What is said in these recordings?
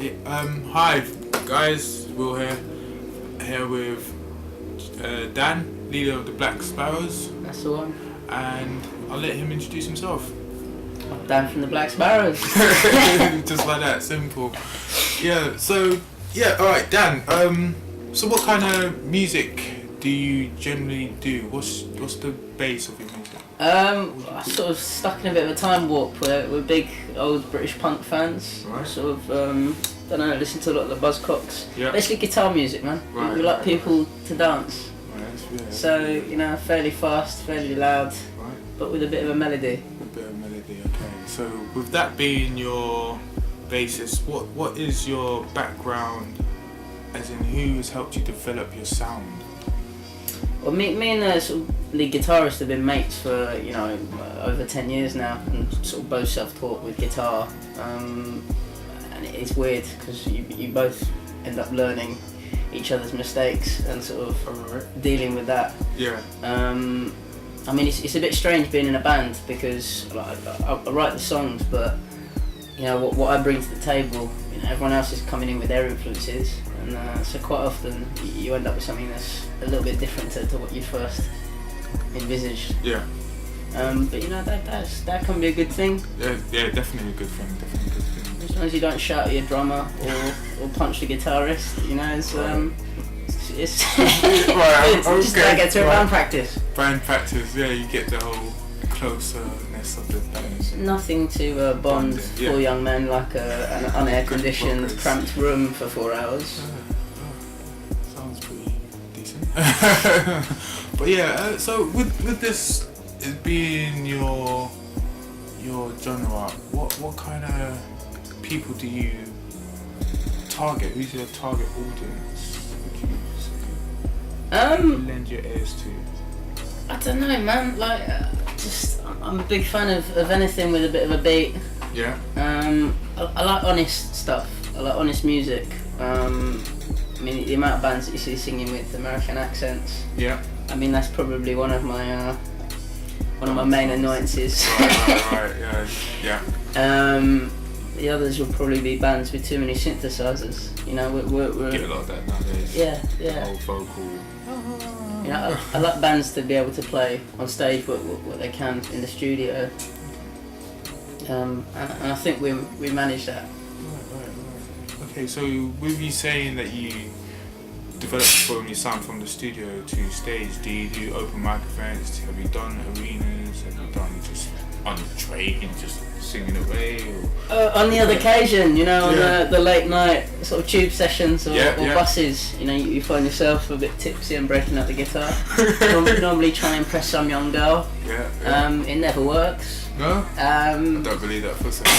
Yeah, hi guys, Will here with Dan, leader of the Black Sparrows, That's the one. and I'll let him introduce himself. I'm Dan from the Black Sparrows. Just like that, simple. Yeah, alright Dan, so what kind of music do you generally do? What's the base of your music? I sort of stuck in a bit of a time warp where we're big old British punk fans. Right. Sort of, don't know, listen to a lot of the Buzzcocks. Yeah. Basically guitar music, man. Right, we like right, people to dance. Right, So, fairly fast, fairly loud, right. but with a bit of a melody. A bit of melody, okay. So with that being your basis, what is your background, as in who has helped you develop your sound? Well, me and the sort of lead guitarist have been mates for, over 10 years now, and sort of both self-taught with guitar. And it's weird because you both end up learning each other's mistakes and sort of dealing with that. Yeah. It's a bit strange being in a band because I write the songs, but what I bring to the table, everyone else is coming in with their influences, and so quite often you end up with something that's a little bit different to what you first envisaged. Yeah. But that can be a good thing. Yeah, definitely a good thing. As long as you don't shout at your drummer or punch the guitarist, it's Right, just gotta get to a band practice. Band practice, yeah, you get the whole closeness of the bands. Nothing to bond yeah. four young men like an unair-conditioned, cramped room for 4 hours. Sounds pretty decent. But yeah, so with this being your genre, what kind of people do you target? Who's your target audience? Would you lend your ears to? I don't know, man. I'm a big fan of anything with a bit of a beat. Yeah. I like honest stuff. I like honest music. The amount of bands that you see singing with American accents. Yeah. That's probably one of my main annoyances. Right. Yeah. The others will probably be bands with too many synthesizers. We're Get a lot of that nowadays. Yeah. The whole vocal. I like bands to be able to play on stage what they can in the studio. And I think we manage that. Right. Okay, so with you saying that you develop from your sound from the studio to stage, do you do open mic events? Have you done arenas? Have you done just on the train, just singing away? Or? On the other occasion, on the late night sort of tube sessions or buses, you find yourself a bit tipsy and breaking out the guitar. Normally try and impress some young girl. Yeah. It never works. No? I don't believe that for a second.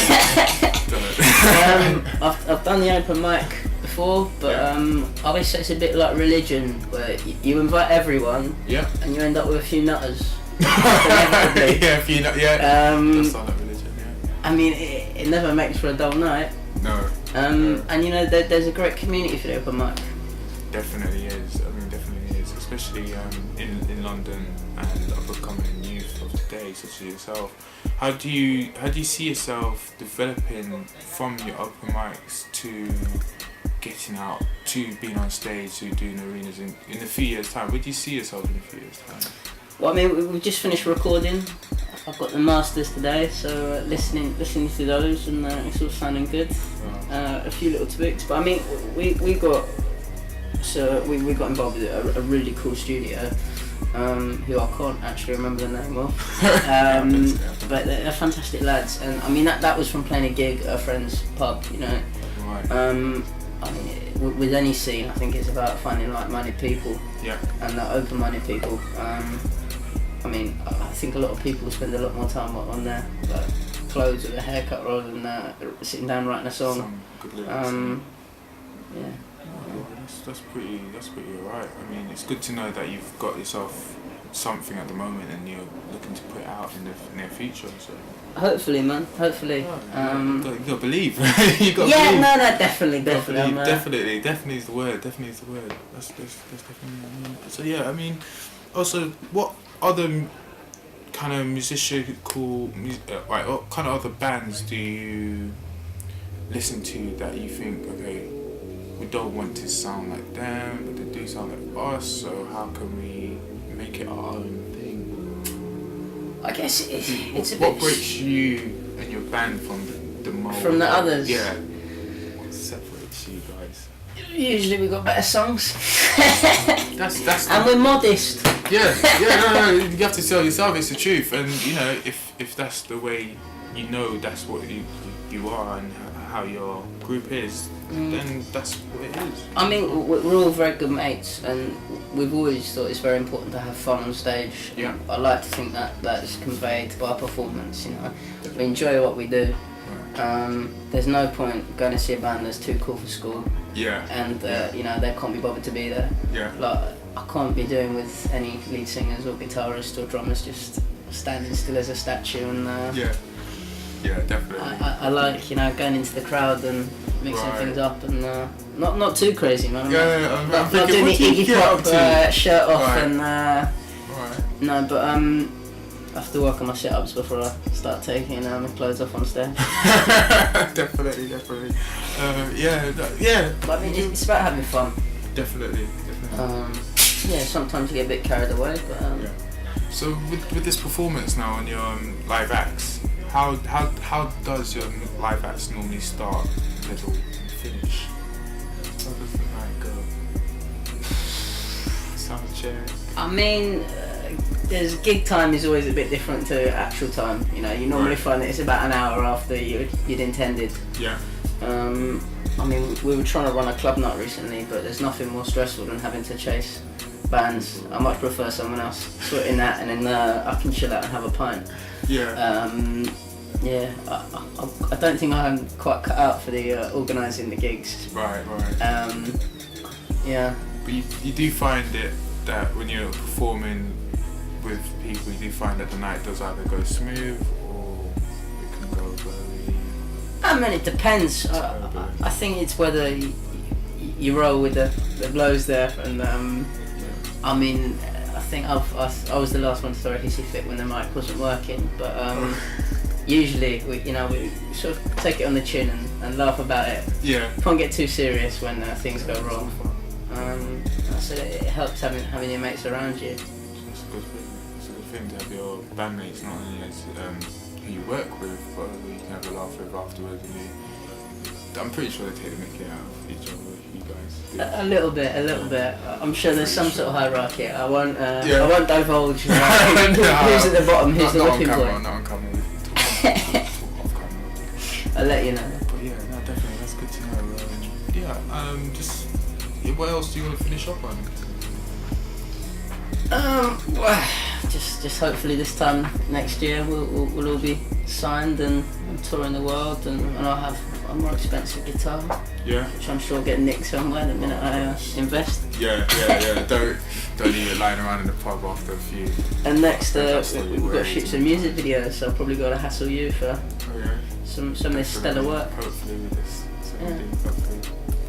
I've done the open mic before, but I always say it's a bit like religion, where you invite everyone, and you end up with a few nutters. Yeah, a few nutters. Yeah. That's not like religion. Yeah. It never makes for a dull night. No. And there's a great community for the open mic. Definitely is. Definitely is, especially in London and up-and-coming youth of today, such as yourself. How do you see yourself developing from your open mics to getting out, to being on stage, to doing arenas in a few years' time? Where do you see yourself in a few years' time? Well, we've just finished recording. I've got the masters today, so listening to those, and it's all sounding good. Wow. A few little tweaks, but we got involved with a really cool studio, who I can't actually remember the name of, but they're fantastic lads, and that was from playing a gig at a friend's pub, Right. With any scene, I think it's about finding like-minded people, and open-minded people. I think a lot of people spend a lot more time on their clothes or their haircut rather than sitting down writing a song. Some good lyrics. Yeah. That's pretty alright. It's good to know that you've got yourself something at the moment and you're looking to put it out in the near future. So. Hopefully, man. Hopefully. You gotta believe. You gotta believe. No, definitely. Definitely is the word. That's definitely. So yeah, also, what other kind of what kind of other bands do you listen to that you think, okay, we don't want to sound like them, but they do sound like us, so how can we make it our own thing? I guess it's a What bit... breaks you and your band from the mold? From the others? Yeah. What separates you guys? Usually we got better songs. That's and we're modest. Yeah, no, you have to tell yourself it's the truth, and you know if that's the way, you know that's what you are and how your group is, then that's what it is. I mean, we're all very good mates, and we've always thought it's very important to have fun on stage. Yeah. I like to think that is conveyed by performance. You know, we enjoy what we do. There's no point going to see a band that's too cool for school. Yeah. And you know, they can't be bothered to be there. Yeah. Like, I can't be doing with any lead singers or guitarists or drummers just standing still as a statue and. Yeah, definitely. I like, you know, going into the crowd and mixing things up and not too crazy, man. I'm not thinking, doing the what do you Iggy get Pop up to? shirt off Right. and Right. no, but I have to work on my sit-ups before I start taking my clothes off on stage. Definitely. Yeah. But I mean, it's about having fun. Definitely. Yeah, sometimes you get a bit carried away, but Yeah. So with this performance now on your live acts, how does your live acts normally start, middle, and finish? How does the night go? Sound check. I mean, there's gig time is always a bit different to actual time. You know, you normally find that it's about an hour after you'd intended. Yeah. I mean, we were trying to run a club night recently, but there's nothing more stressful than having to chase bands. I much prefer someone else sorting that, and then I can chill out and have a pint. Yeah. Yeah, I don't think I'm quite cut out for the organising the gigs. Right. Yeah. But you do find it that when you're performing with people, you do find that the night does either go smooth or it can go very... I mean, it depends. I think it's whether you roll with the blows there, and I mean, I think I was the last one to throw a hissy fit when the mic wasn't working, but usually we sort of take it on the chin and laugh about it. Yeah. Can't get too serious when things go wrong. So it helps having your mates around you. It's a good thing. It's a good thing to have your bandmates not only as who you work with, but who you can have a laugh with afterwards. I'm pretty sure they take the mickey out of each other. You guys do. A little bit. I'm sure there's some sort of hierarchy. I won't divulge. Who's at the bottom? Who's the whipping boy? Not on camera. Off camera. I'll let you know. But yeah, no, definitely. That's good to know. Just what else do you want to finish up on? Just hopefully this time next year we'll all be signed and touring the world, and I'll have a more expensive guitar, Yeah. which I'm sure will get nicked somewhere the minute I invest. Yeah. Don't leave it lying around in the pub after a few. And next That's what we've you got to wear, shoot isn't some music videos, so I've probably got to hassle you for some of this stellar work. Hopefully with this. Yeah. Hopefully.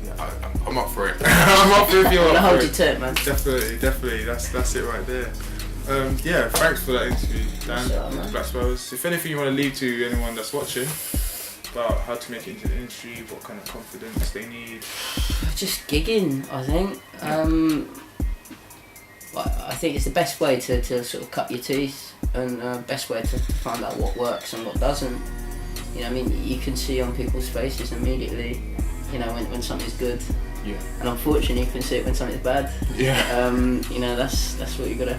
Yeah, I'm up for it. I'm up for it if you're I'm gonna up hold for you it. to it, man. Definitely. That's it right there. Yeah, thanks for that interview, Dan. Sure, man. Black Sparrows. If anything you want to leave to anyone that's watching about how to make it into the industry, what kind of confidence they need. Just gigging, I think. I think it's the best way to sort of cut your teeth, and best way to find out what works and what doesn't. You know, I mean, you can see on people's faces immediately, you know, when something's good. Yeah. And unfortunately, you can see it when something's bad. Yeah. You know, that's what you gotta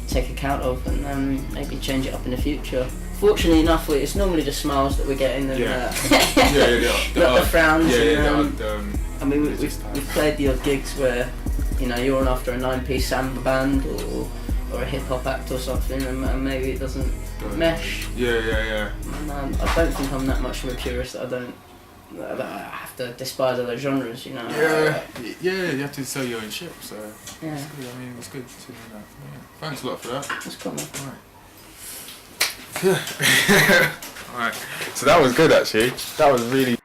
take account of, and maybe change it up in the future. Fortunately enough, it's normally just smiles that we're getting, and not the frowns. I mean, we've played the odd gigs where, you know, you're on after a 9-piece samba band or a hip hop act or something, and maybe it doesn't mesh. Yeah. And, I don't think I'm that much of a purist that I have to despise other genres, you know. Yeah, you have to sell your own ship, so Yeah. it's good. I mean, it's good to know that. Yeah. Thanks a lot for that. That's cool, man. Alright. Alright. So that was good, actually. That was really